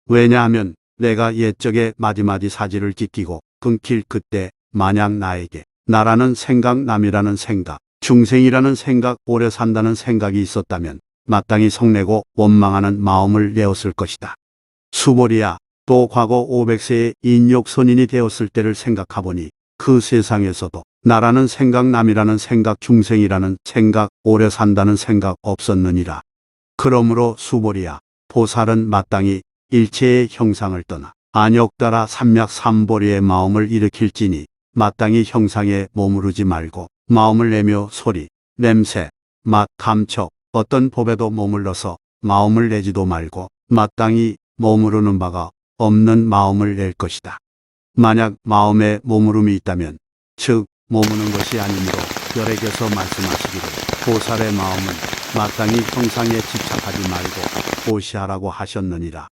왜냐하면 내가 옛적에 마디마디 사지를 찢기고 끊길 그때 만약 나에게 나라는 생각, 남이라는 생각, 중생이라는 생각, 오래 산다는 생각이 있었다면 마땅히 성내고 원망하는 마음을 내었을 것이다. 수보리야, 또 과거 500세의 인욕선인이 되었을 때를 생각하보니 그 세상에서도 나라는 생각, 남이라는 생각, 중생이라는 생각, 오래 산다는 생각 없었느니라. 그러므로 수보리야, 보살은 마땅히 일체의 형상을 떠나 안욕따라 삼략삼보리의 마음을 일으킬지니 마땅히 형상에 머무르지 말고 마음을 내며 소리, 냄새, 맛, 감촉, 어떤 법에도 머물러서 마음을 내지도 말고 마땅히 머무르는 바가 없는 마음을 낼 것이다. 만약 마음에 머무름이 있다면 즉 머무는 것이 아니므로 열애께서 말씀하시기를 보살의 마음은 마땅히 형상에 집착하지 말고 보시하라고 하셨느니라.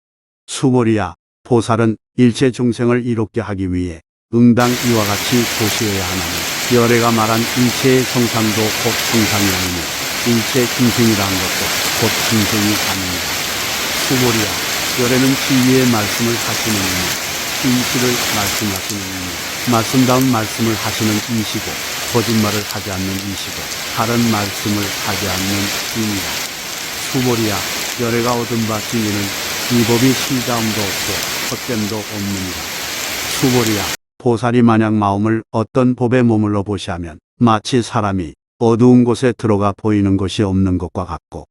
수보리야, 보살은 일체 중생을 이롭게 하기 위해 응당 이와 같이 보시어야 하나니 열애가 말한 일체의 형상도 곧 형상이 아니며 일체 중생이라 한 것도 곧 중생이 아니니라. 수보리야, 열애는 진리의 말씀을 하시는 이니 진실을 말씀하시는 이니 말씀다운 말씀을 하시는 이시고 거짓말을 하지 않는 이시고 다른 말씀을 하지 않는 이니라. 수보리야, 열애가 얻은 바 진리는 이 법이 실다움도 없고 헛됨도 없느니라. 수보리야, 보살이 만약 마음을 어떤 법에 머물러 보시하면 마치 사람이 어두운 곳에 들어가 보이는 것이 없는 것과 같고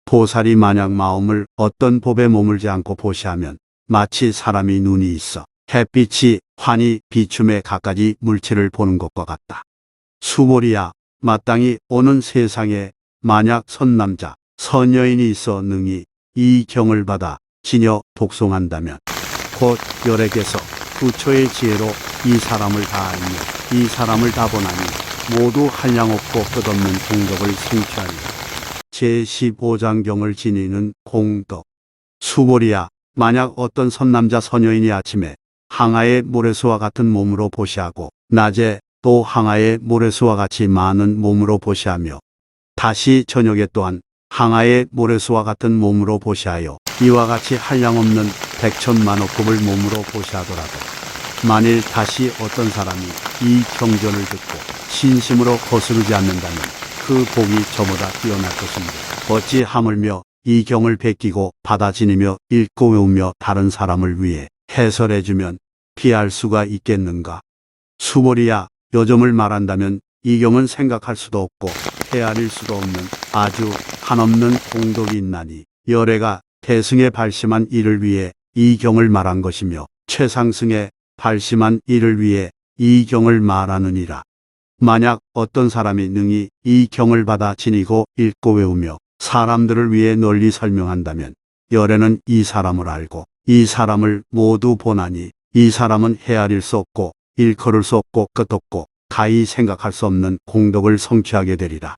보살이 만약 마음을 어떤 법에 머물지 않고 보시하면 마치 사람이 눈이 있어 햇빛이 환히 비춤에 갖가지 물체를 보는 것과 같다. 수보리야, 마땅히 오는 세상에 만약 선남자, 선여인이 있어 능히 이 경을 받아 지녀 독송한다면 곧 열애께서 부처의 지혜로 이 사람을 다 알며 이 사람을 다 보나니 모두 한량없고 끝없는 공덕을 성취하리라. 제15장경을 지니는 공덕. 수보리야, 만약 어떤 선남자 선여인이 아침에 항아의 모래수와 같은 몸으로 보시하고 낮에 또 항아의 모래수와 같이 많은 몸으로 보시하며 다시 저녁에 또한 항아의 모래수와 같은 몸으로 보시하여 이와 같이 한량없는 백천만억급을 몸으로 보시하더라도 만일 다시 어떤 사람이 이 경전을 듣고 신심으로 거스르지 않는다면 그 복이 저보다 뛰어날 것입니다. 어찌 하물며 이 경을 베끼고 받아 지니며 읽고 외우며 다른 사람을 위해 해설해주면 피할 수가 있겠는가. 수보리야, 요점을 말한다면 이 경은 생각할 수도 없고 헤아릴 수도 없는 아주 한없는 공덕이 있나니 열애가 대승에 발심한 이를 위해 이 경을 말한 것이며 최상승에 발심한 이를 위해 이 경을 말하느니라. 만약 어떤 사람이 능히 이 경을 받아 지니고 읽고 외우며 사람들을 위해 널리 설명한다면 열애는 이 사람을 알고 이 사람을 모두 보나니 이 사람은 헤아릴 수 없고 일컬을 수 없고 끝없고 가히 생각할 수 없는 공덕을 성취하게 되리라.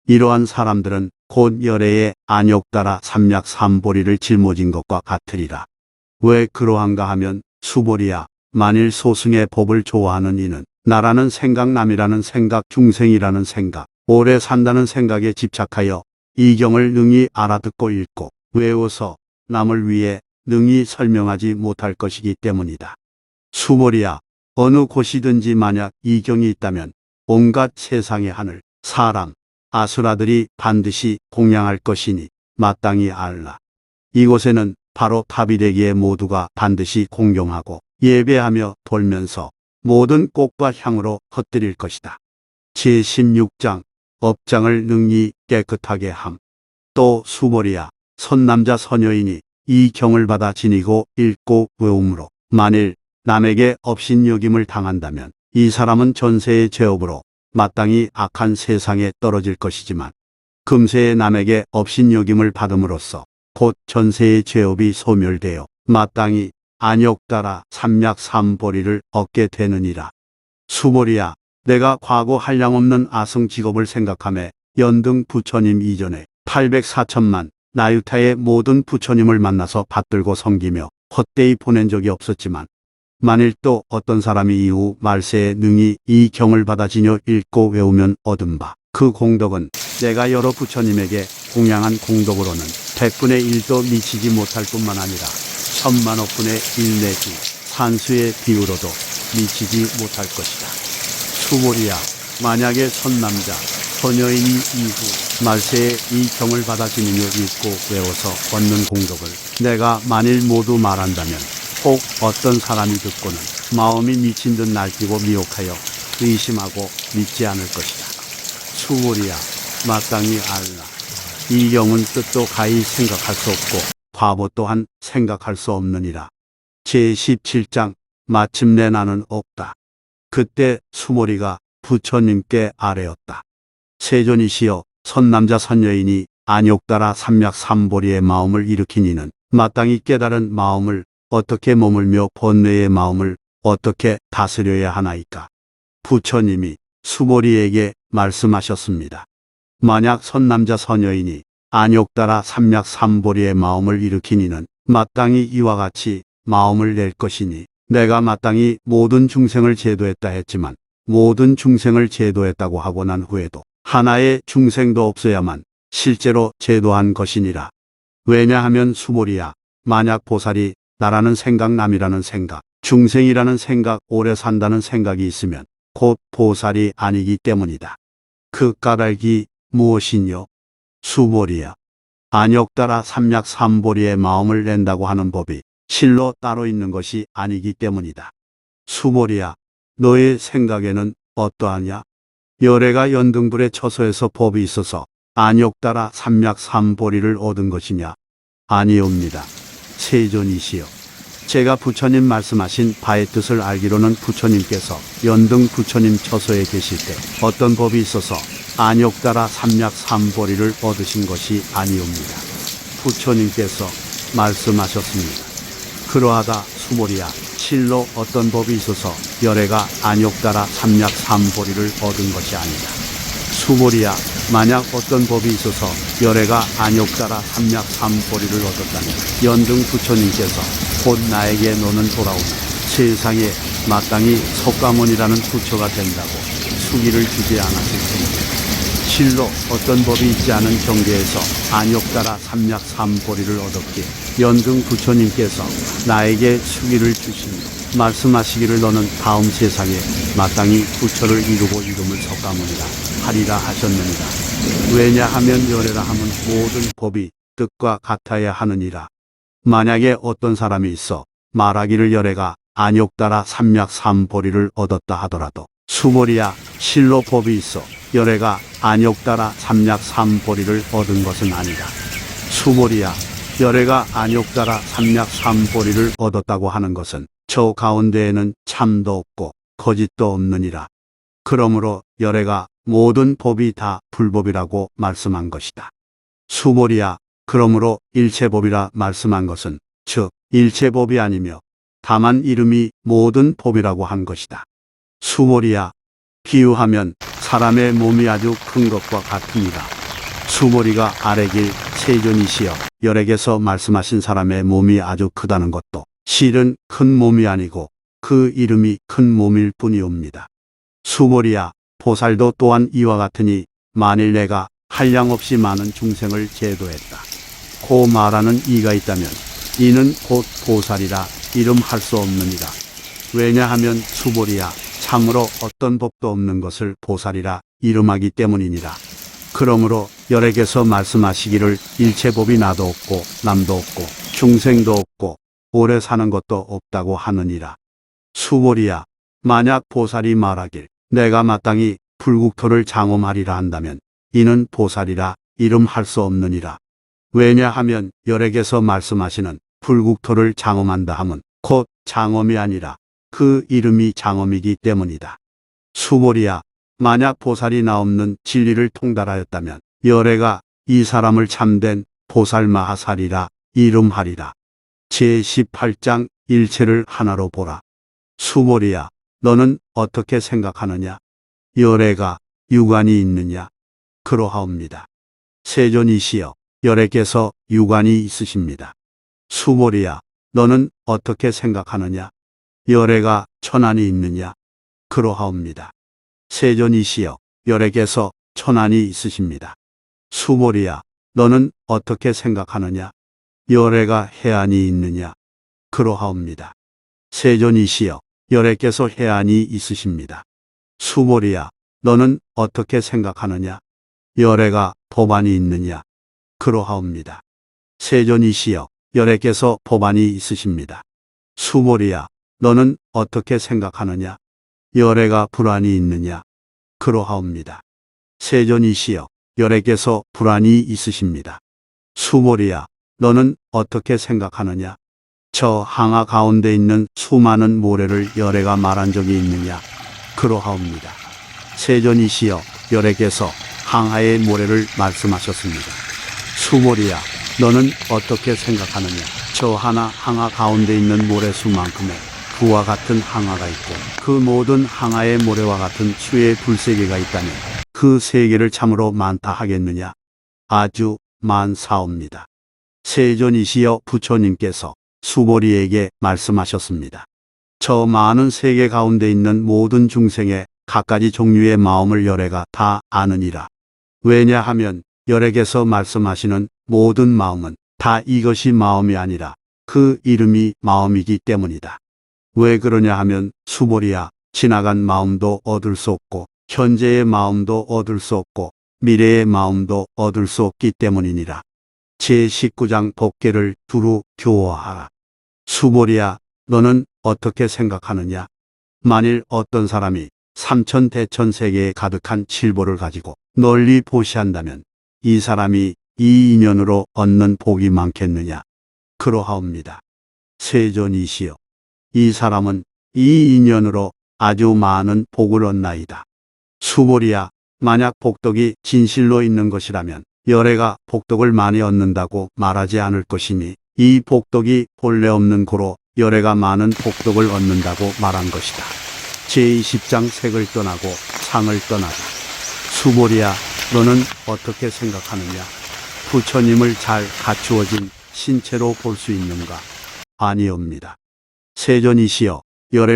이러한 사람들은 곧 열애의 안욕따라 삼략삼보리를 짊어진 것과 같으리라. 왜 그러한가 하면 수보리야, 만일 소승의 법을 좋아하는 이는 나라는 생각, 남이라는 생각, 중생이라는 생각, 오래 산다는 생각에 집착하여 이 경을 능히 알아듣고 읽고 외워서 남을 위해 능히 설명하지 못할 것이기 때문이다. 수보리야, 어느 곳이든지 만약 이 경이 있다면 온갖 세상의 하늘, 사람, 아수라들이 반드시 공양할 것이니 마땅히 알라. 이곳에는 바로 답이 되기에 모두가 반드시 공경하고 예배하며 돌면서 모든 꽃과 향으로 흩뜨릴 것이다. 제16장 업장을 능히 깨끗하게 함. 또 수보리야, 선남자 선여인이 이 경을 받아 지니고 읽고 외움으로 만일 남에게 업신여김을 당한다면 이 사람은 전세의 죄업으로 마땅히 악한 세상에 떨어질 것이지만 금세에 남에게 업신여김을 받음으로써 곧 전세의 죄업이 소멸되어 마땅히 안욕따라 삼략삼보리를 얻게 되느니라. 수보리야, 내가 과거 한량없는 아성 직업을 생각하며 연등 부처님 이전에 800~4천만 나유타의 모든 부처님을 만나서 받들고 섬기며 헛되이 보낸 적이 없었지만 만일 또 어떤 사람이 이후 말세에 능히 이 경을 받아 지녀 읽고 외우면 얻은 바 그 공덕은 내가 여러 부처님에게 공양한 공덕으로는 100분의 1도 미치지 못할 뿐만 아니라 천만억분의 1 내지 산수의 비유로도 미치지 못할 것이다. 수몰이야, 만약에 선남자, 소녀인이 이후 말세에 이 경을 받아 지니며 읽고 외워서 얻는 공덕을 내가 만일 모두 말한다면 혹 어떤 사람이 듣고는 마음이 미친 듯 날뛰고 미혹하여 의심하고 믿지 않을 것이다. 수몰이야, 마땅히 알라. 이 경은 뜻도 가히 생각할 수 없고 과보 또한 생각할 수 없느니라. 제17장 마침내 나는 없다. 그때 수몰이가 부처님께 아뢰었다. 세존이시여, 선남자 선여인이 안욕따라 삼략삼보리의 마음을 일으킨 이는 마땅히 깨달은 마음을 어떻게 머물며 번뇌의 마음을 어떻게 다스려야 하나이까? 부처님이 수몰이에게 말씀하셨습니다. 만약 선남자 선여인이 안욕따라 삼략삼보리의 마음을 일으킨 이는 마땅히 이와 같이 마음을 낼 것이니 내가 마땅히 모든 중생을 제도했다 했지만 모든 중생을 제도했다고 하고 난 후에도 하나의 중생도 없어야만 실제로 제도한 것이니라. 왜냐하면 수몰이야, 만약 보살이 나라는 생각, 남이라는 생각, 중생이라는 생각, 오래 산다는 생각이 있으면 곧 보살이 아니기 때문이다. 그 까닭이 무엇이뇨? 수몰이야, 안욕따라 삼략삼보리의 마음을 낸다고 하는 법이 실로 따로 있는 것이 아니기 때문이다. 수몰이야, 너의 생각에는 어떠하냐? 열애가 연등불의 처소에서 법이 있어서 안욕따라 삼략삼보리를 얻은 것이냐? 아니옵니다. 세존이시여, 제가 부처님 말씀하신 바의 뜻을 알기로는 부처님께서 연등 부처님 처소에 계실 때 어떤 법이 있어서 안욕따라 삼략삼보리를 얻으신 것이 아니옵니다. 부처님께서 말씀하셨습니다. 그러하다 수몰이야, 실로 어떤 법이 있어서 열애가 안욕따라 삼략삼보리를 얻은 것이 아니다. 수몰이야, 만약 어떤 법이 있어서 열애가 안욕따라 삼략삼보리를 얻었다면 연등 부처님께서 곧 나에게 너는 돌아오면 세상에 마땅히 석가모니라는 부처가 된다고 수기를 주지 않았을 텐데, 실로 어떤 법이 있지 않은 경계에서 안욕따라 삼략삼보리를 얻었기에 연등 부처님께서 나에게 수기를 주시며 말씀하시기를 너는 다음 세상에 마땅히 부처를 이루고 이름을 석가모니라 하리라 하셨느니라. 왜냐하면 열애라 함은 모든 법이 뜻과 같아야 하느니라. 만약에 어떤 사람이 있어 말하기를 열애가 안욕따라 삼략삼보리를 얻었다 하더라도 수몰이야, 실로 법이 있어 열애가 안욕따라 삼략삼보리를 얻은 것은 아니다. 수몰이야, 열애가 안욕따라 삼략삼보리를 얻었다고 하는 것은 저 가운데에는 참도 없고 거짓도 없느니라. 그러므로 열애가 모든 법이 다 불법이라고 말씀한 것이다. 수몰이야, 그러므로 일체법이라 말씀한 것은 즉 일체법이 아니며 다만 이름이 모든 법이라고 한 것이다. 수몰이야, 비유하면 사람의 몸이 아주 큰 것과 같습니다. 수몰이가 아뢰길 세존이시여, 열에게서 말씀하신 사람의 몸이 아주 크다는 것도 실은 큰 몸이 아니고 그 이름이 큰 몸일 뿐이옵니다. 수몰이야, 보살도 또한 이와 같으니 만일 내가 한량없이 많은 중생을 제도했다 고 말하는 이가 있다면 이는 곧 보살이라 이름할 수 없느니라. 왜냐하면 수몰이야, 참으로 어떤 법도 없는 것을 보살이라 이름하기 때문이니라. 그러므로 열에게서 말씀하시기를 일체법이 나도 없고 남도 없고 중생도 없고 오래 사는 것도 없다고 하느니라. 수몰이야, 만약 보살이 말하길 내가 마땅히 불국토를 장엄하리라 한다면 이는 보살이라 이름할 수 없느니라. 왜냐하면 열에게서 말씀하시는 불국토를 장엄한다 함은 곧 장엄이 아니라 그 이름이 장엄이기 때문이다. 수몰이야, 만약 보살이 나 없는 진리를 통달하였다면 열애가 이 사람을 참된 보살 마하살이라 이름하리라. 제18장 일체를 하나로 보라. 수몰이야, 너는 어떻게 생각하느냐? 열애가 유관이 있느냐? 그러하옵니다. 세존이시여, 열애께서 유관이 있으십니다. 수몰이야, 너는 어떻게 생각하느냐? 열애가 천안이 있느냐? 그러하옵니다. 세존이시여, 열애께서 천안이 있으십니다. 수몰이야, 너는 어떻게 생각하느냐? 열애가 해안이 있느냐? 그러하옵니다. 세존이시여 열애께서 해안이 있으십니다. 수몰이야 너는 어떻게 생각하느냐? 열애가 법안이 있느냐? 그러하옵니다. 세존이시여 열애께서 법안이 있으십니다. 수몰이야 너는 어떻게 생각하느냐? 열애가 불안이 있느냐? 그러하옵니다. 세존이시여 열애께서 불안이 있으십니다. 수몰이야 너는 어떻게 생각하느냐? 저 항아 가운데 있는 수많은 모래를 열애가 말한 적이 있느냐? 그러하옵니다. 세존이시여 열애께서 항아의 모래를 말씀하셨습니다. 수몰이야 너는 어떻게 생각하느냐? 저 하나 항아 가운데 있는 모래수만큼의 그와 같은 항아가 있고 그 모든 항아의 모래와 같은 수의 불세계가 있다면 그 세계를 참으로 많다 하겠느냐? 아주 많사옵니다. 세존이시여 부처님께서 수몰이에게 말씀하셨습니다. 저 많은 세계 가운데 있는 모든 중생의 갖가지 종류의 마음을 열애가 다 아느니라. 왜냐하면 열애께서 말씀하시는 모든 마음은 다 이것이 마음이 아니라 그 이름이 마음이기 때문이다. 왜 그러냐 하면 수몰이야 지나간 마음도 얻을 수 없고 현재의 마음도 얻을 수 없고 미래의 마음도 얻을 수 없기 때문이니라. 제19장 법계를 두루 교화하라. 수몰이야 너는 어떻게 생각하느냐? 만일 어떤 사람이 삼천대천세계에 가득한 칠보를 가지고 널리 보시한다면 이 사람이 이 인연으로 얻는 복이 많겠느냐? 그러하옵니다. 세존이시여 이 사람은 이 인연으로 아주 많은 복을 얻나이다. 수몰이야 만약 복덕이 진실로 있는 것이라면 열애가 복덕을 많이 얻는다고 말하지 않을 것이니 이 복덕이 본래 없는 고로 열애가 많은 복덕을 얻는다고 말한 것이다. 제20장 색을 떠나고 상을 떠나다. 수몰이야 너는 어떻게 생각하느냐? 부처님을 잘 갖추어진 신체로 볼 수 있는가? 아니옵니다. 세존이시여 열애를